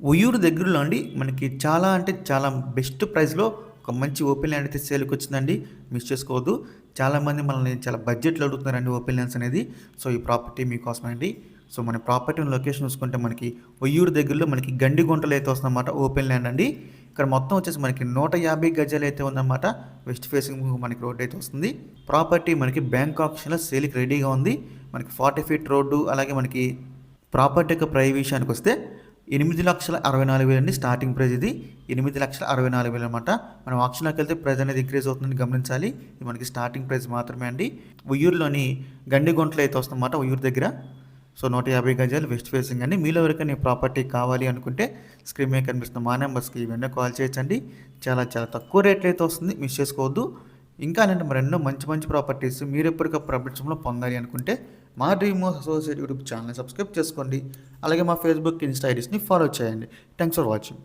ఉయ్యూరు దగ్గరలో అండి మనకి చాలా అంటే చాలా బెస్ట్ ప్రైస్‌లో ఒక మంచి ఓపెన్ ల్యాండ్ అయితే సేల్‌కొచ్చిందండి. మిస్ చేసుకోవద్దు. చాలామంది మనల్ని చాలా బడ్జెట్‌లో అడుగుతున్నారండి ఓపెన్ ల్యాండ్స్ అనేది. సో, ఈ ప్రాపర్టీ మీకోసమే అండి. సో, మన ప్రాపర్టీ లొకేషన్ చూసుకుంటే మనకి ఉయ్యూరు దగ్గరలో మనకి గండిగుంటలో అయితే వస్తుందన్నమాట ఓపెన్ ల్యాండ్ అండి. ఇక్కడ మొత్తం వచ్చేసి మనకి 150 గజాలైతే ఉందన్నమాట. వెస్ట్ ఫేసింగ్ మనకి రోడ్ అయితే వస్తుంది. ప్రాపర్టీ మనకి బ్యాంక్ ఆప్షన్‌లో సేల్‌కి రెడీగా ఉంది. మనకి 40 ఫీట్ రోడ్డు అలాగే మనకి ప్రాపర్టీ యొక్క ప్రైస్ విషయానికొస్తే 8,64,000 అండి స్టార్టింగ్ ప్రైస్ ఇది. 8,64,000 అనమాట. మనం ఆక్షన్‌లోకెళ్తే ప్రైస్ అనేది ఇంక్రీజ్ అవుతుందని గమనించాలి. ఇది మనకి స్టార్టింగ్ ప్రైస్ మాత్రమే అండి. ఉయ్యూరులోని గండిగుంటలో అయితే వస్తుందన్నమాట ఉయ్యూరు దగ్గర. సో, 150 గజాలు వెస్ట్ ఫేసింగ్ అండి. మీలో ఎవరికైనా ఈ ప్రాపర్టీ కావాలి అనుకుంటే స్క్రీన్ మీద కనిపిస్తున్న మా నెంబర్స్‌కి వెంటనే కాల్ చేయొచ్చండి. చాలా చాలా తక్కువ రేట్‌లో అయితే వస్తుంది. మిస్ చేసుకోవద్దు. ఇంకా అలాంటి మరెన్నో మంచి మంచి ప్రాపర్టీస్ మీరు ఎప్పటికప్పుడు అప్డేట్స్‌లో పొందాలి అనుకుంటే మా డ్రీమ్ హౌస్ అసోసియేట్ యూట్యూబ్ ఛానల్‌ని సబ్స్క్రైబ్ చేసుకోండి. అలాగే మా ఫేస్‌బుక్, ఇన్‌స్టా ఐడీస్‌ని ఫాలో చేయండి. Thanks for watching.